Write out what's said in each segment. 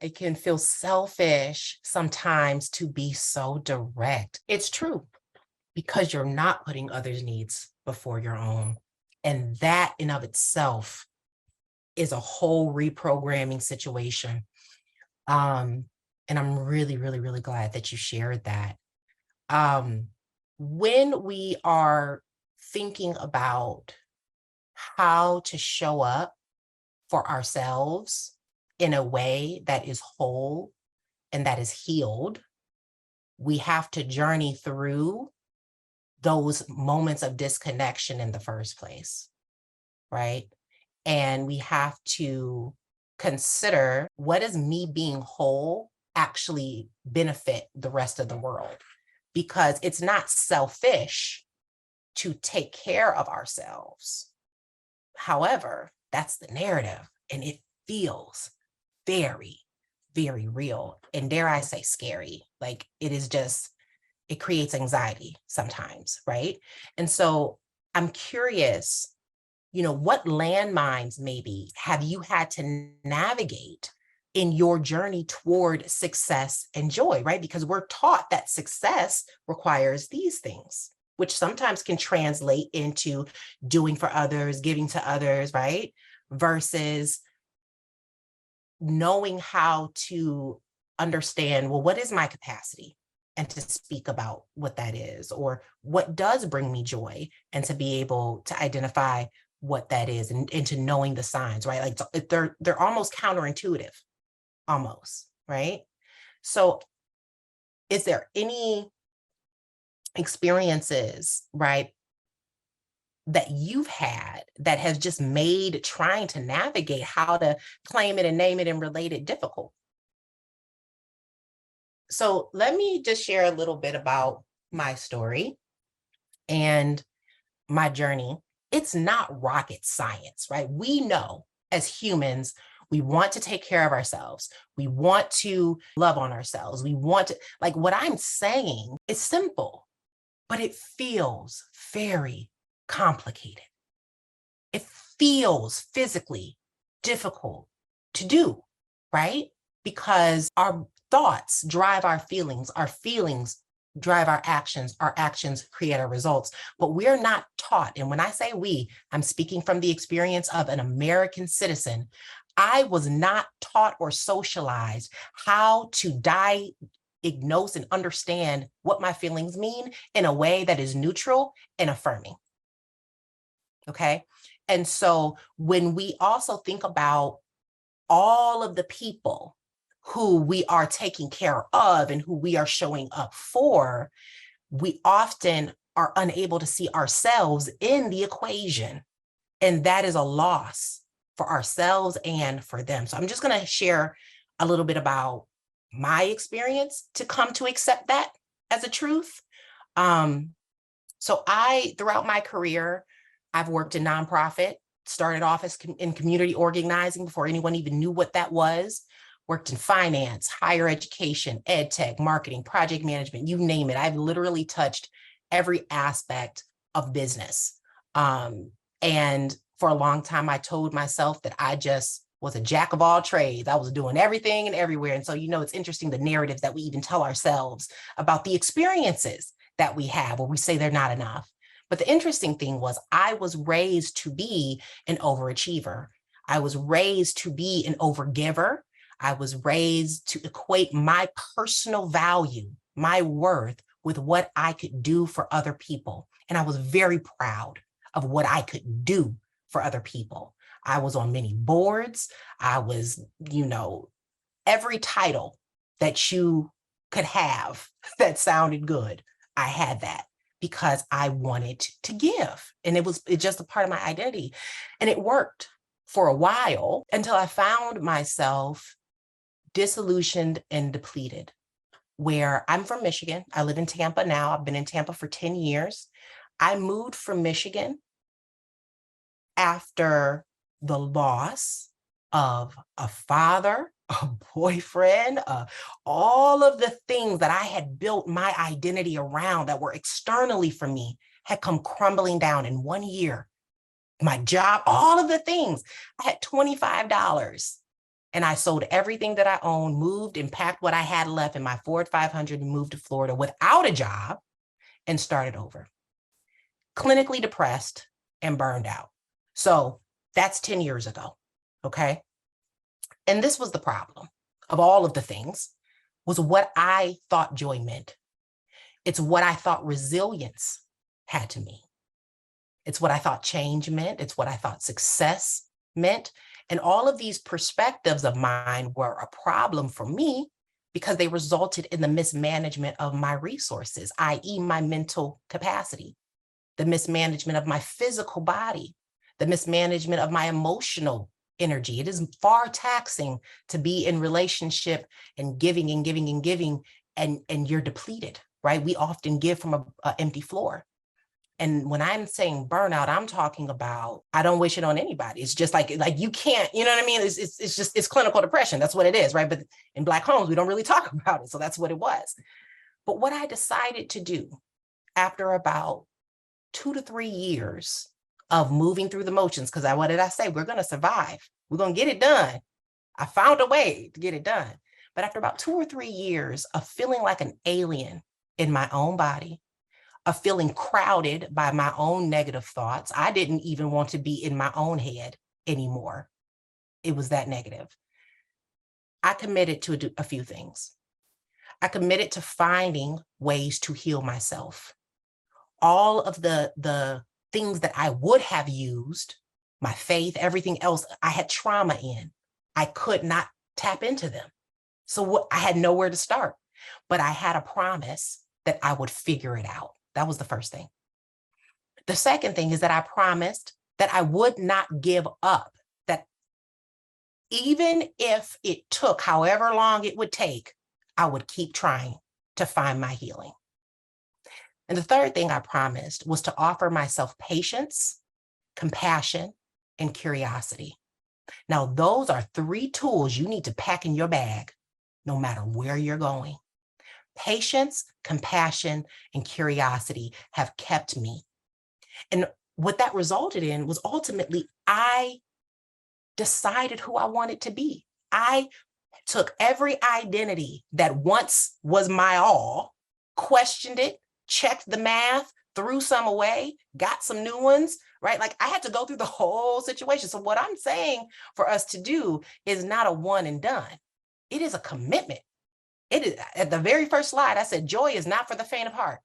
it can feel selfish sometimes to be so direct. It's true because you're not putting others' needs before your own. And that in of itself is a whole reprogramming situation. Um, and I'm really, really, really glad that you shared that. Um, when we are thinking about how to show up for ourselves in a way that is whole and that is healed, we have to journey through those moments of disconnection in the first place, right? And we have to consider, what does me being whole actually benefit the rest of the world? Because it's not selfish to take care of ourselves. However, that's the narrative, and it feels very, very real. And dare I say, scary. Like it is just, it creates anxiety sometimes, right? And so I'm curious, what landmines maybe have you had to navigate in your journey toward success and joy, right? Because we're taught that success requires these things, which sometimes can translate into doing for others, giving to others, right? Versus knowing how to understand, well, what is my capacity? And to speak about what that is, or what does bring me joy, and to be able to identify what that is, and into knowing the signs, right? Like they're almost counterintuitive, almost, right? So is there any experiences, right, that you've had that has just made trying to navigate how to claim it and name it and relate it difficult? So let me just share a little bit about my story and my journey. It's not rocket science, right? We know as humans, we want to take care of ourselves. We want to love on ourselves. We want to, like, what I'm saying is simple, but it feels very complicated. It feels physically difficult to do, right? Because our thoughts drive our feelings drive our actions create our results. But we're not taught. And when I say we, I'm speaking from the experience of an American citizen. I was not taught or socialized how to diagnose and understand what my feelings mean in a way that is neutral and affirming. Okay. And so when we also think about all of the people who we are taking care of and who we are showing up for, we often are unable to see ourselves in the equation. And that is a loss for ourselves and for them. So I'm just going to share a little bit about my experience to come to accept that as a truth. So throughout my career, I've worked in nonprofit, started off in community organizing before anyone even knew what that was, worked in finance, higher education, ed tech, marketing, project management, you name it. I've literally touched every aspect of business. And for a long time, I told myself that I just was a jack of all trades. I was doing everything and everywhere. And so, it's interesting, the narratives that we even tell ourselves about the experiences that we have, where we say they're not enough. But the interesting thing was, I was raised to be an overachiever. I was raised to be an overgiver. I was raised to equate my personal value, my worth, with what I could do for other people. And I was very proud of what I could do for other people. I was on many boards. I was, every title that you could have that sounded good, I had that, because I wanted to give. And it's just a part of my identity. And it worked for a while until I found myself disillusioned and depleted, where I'm from Michigan. I live in Tampa now. I've been in Tampa for 10 years. I moved from Michigan after the loss of a father, a boyfriend, all of the things that I had built my identity around that were externally for me had come crumbling down in 1 year. My job, all of the things. I had $25 And I sold everything that I owned, moved and packed what I had left in my Ford 500 and moved to Florida without a job and started over. Clinically depressed and burned out. So that's 10 years ago. Okay. And this was the problem of all of the things, was what I thought joy meant. It's what I thought resilience had to mean. It's what I thought change meant. It's what I thought success meant. And all of these perspectives of mine were a problem for me because they resulted in the mismanagement of my resources, i.e., my mental capacity, the mismanagement of my physical body, the mismanagement of my emotional energy. It is far taxing to be in relationship and giving and giving and giving, and you're depleted, right? We often give from an empty floor. And when I'm saying burnout, I'm talking about, I don't wish it on anybody. It's just like you can't, you know what I mean? It's clinical depression. That's what it is, right? But in Black homes, we don't really talk about it. So that's what it was. But what I decided to do after about 2 to 3 years of moving through the motions, because what did I say? We're going to survive. We're going to get it done. I found a way to get it done. But after about 2 or 3 years of feeling like an alien in my own body, of feeling crowded by my own negative thoughts, I didn't even want to be in my own head anymore. It was that negative. I committed to do a few things. I committed to finding ways to heal myself. All of the things that I would have used, my faith, everything else, I had trauma in. I could not tap into them. So I had nowhere to start, but I had a promise that I would figure it out. That was the first thing. The second thing is that I promised that I would not give up, that even if it took however long it would take, I would keep trying to find my healing. And the third thing I promised was to offer myself patience, compassion, and curiosity. Now, those are 3 tools you need to pack in your bag, no matter where you're going. Patience, compassion, and curiosity have kept me. And what that resulted in was ultimately, I decided who I wanted to be. I took every identity that once was my all, questioned it, checked the math, threw some away, got some new ones, right? Like I had to go through the whole situation. So what I'm saying for us to do is not a one and done. It is a commitment. It is, at the very first slide, I said, joy is not for the faint of heart.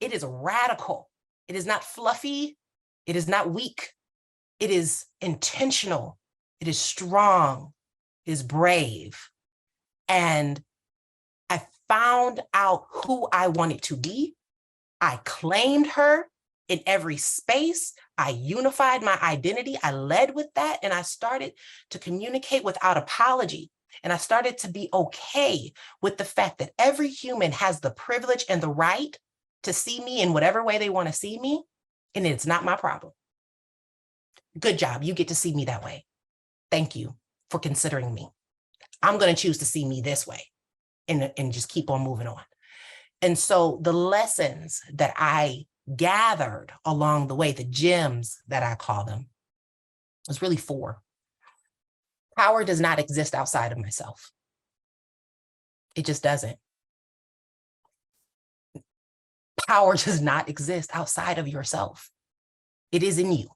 It is radical. It is not fluffy. It is not weak. It is intentional. It is strong. It is brave. And I found out who I wanted to be. I claimed her in every space. I unified my identity. I led with that. And I started to communicate without apology. And I started to be okay with the fact that every human has the privilege and the right to see me in whatever way they want to see me. And it's not my problem. Good job. You get to see me that way. Thank you for considering me. I'm going to choose to see me this way and just keep on moving on. And so the lessons that I gathered along the way, the gems that I call them, was really 4. Power does not exist outside of myself. It just doesn't. Power does not exist outside of yourself. It is in you.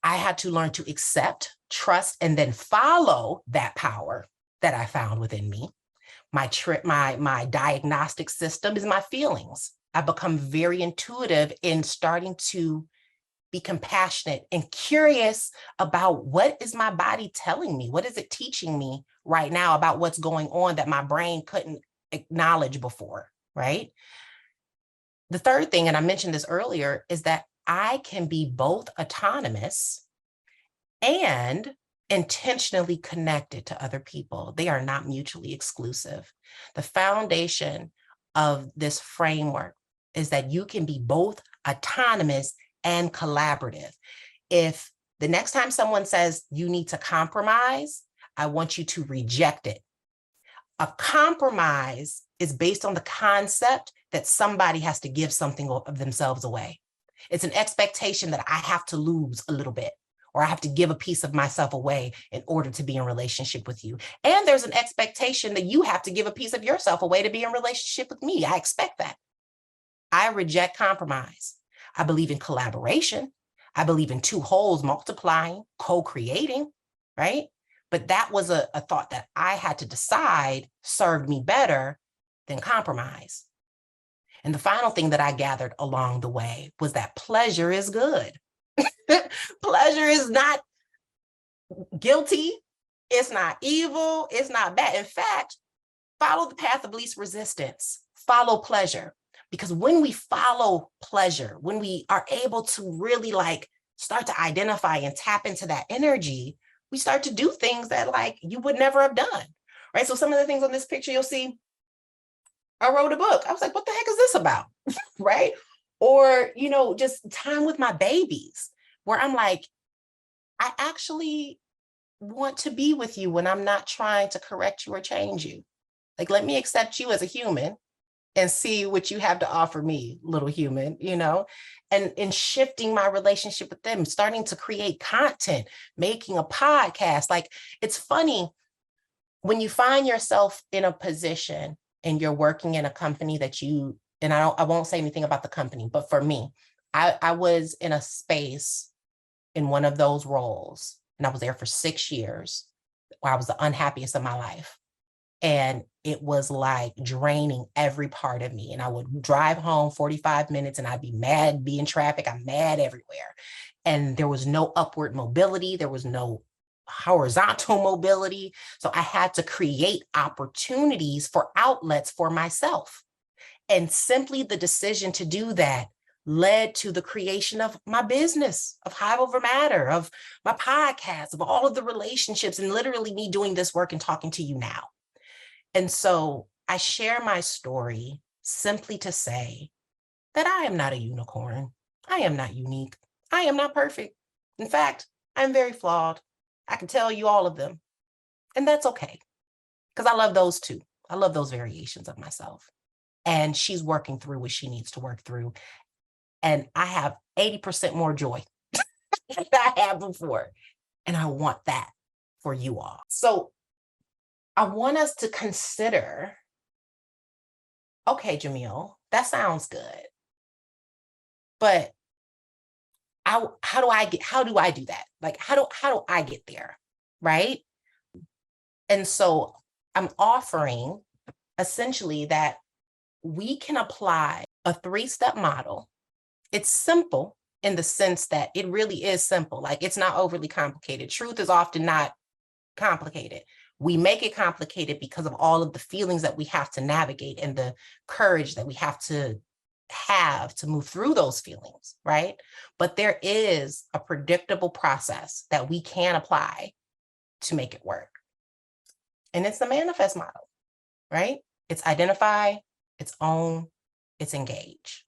I had to learn to accept, trust, and then follow that power that I found within me. My diagnostic system is my feelings. I've become very intuitive in starting to be compassionate and curious about what is my body telling me? What is it teaching me right now about what's going on that my brain couldn't acknowledge before, right? The third thing, and I mentioned this earlier, is that I can be both autonomous and intentionally connected to other people. They are not mutually exclusive. The foundation of this framework is that you can be both autonomous and collaborative. If the next time someone says you need to compromise, I want you to reject it. A compromise is based on the concept that somebody has to give something of themselves away. It's an expectation that I have to lose a little bit, or I have to give a piece of myself away in order to be in relationship with you. And there's an expectation that you have to give a piece of yourself away to be in relationship with me. I expect that. I reject compromise. I believe in collaboration. I believe in two wholes multiplying, co-creating, right? But that was a thought that I had to decide served me better than compromise. And the final thing that I gathered along the way was that pleasure is good. Pleasure is not guilty. It's not evil. It's not bad. In fact, follow the path of least resistance. Follow pleasure. Because when we follow pleasure, when we are able to really like start to identify and tap into that energy, we start to do things that like you would never have done, right? So some of the things on this picture you'll see, I wrote a book. I was like, what the heck is this about, right? Or, you know, just time with my babies where I'm like, I actually want to be with you when I'm not trying to correct you or change you. Like, let me accept you as a human and see what you have to offer me, little human, you know, and in shifting my relationship with them, starting to create content, making a podcast. Like, it's funny when you find yourself in a position and you're working in a company that you, and I won't say anything about the company, but for me, I was in a space in one of those roles, and I was there for 6 years, where I was the unhappiest of my life. And it was like draining every part of me. And I would drive home 45 minutes and I'd be mad, be in traffic. I'm mad everywhere. And there was no upward mobility. There was no horizontal mobility. So I had to create opportunities for outlets for myself. And simply the decision to do that led to the creation of my business, of Hive Over Matter, of my podcast, of all of the relationships, and literally me doing this work and talking to you now. And so I share my story simply to say that I am not a unicorn. I am not unique. I am not perfect. In fact, I'm very flawed. I can tell you all of them. And that's okay, because I love those too. I love those variations of myself. And she's working through what she needs to work through. And I have 80% more joy than I had before. And I want that for you all. So I want us to consider, okay, Jomil, that sounds good. But how do I do that? Like, how do I get there? Right. And so I'm offering essentially that we can apply a 3-step model. It's simple in the sense that it really is simple. Like, it's not overly complicated. Truth is often not complicated. We make it complicated because of all of the feelings that we have to navigate and the courage that we have to move through those feelings, right? But there is a predictable process that we can apply to make it work. And it's the manifest model, right? It's identify, it's own, it's engage.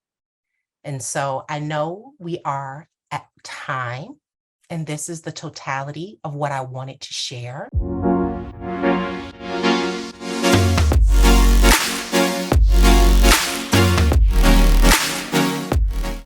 And so I know we are at time, and this is the totality of what I wanted to share.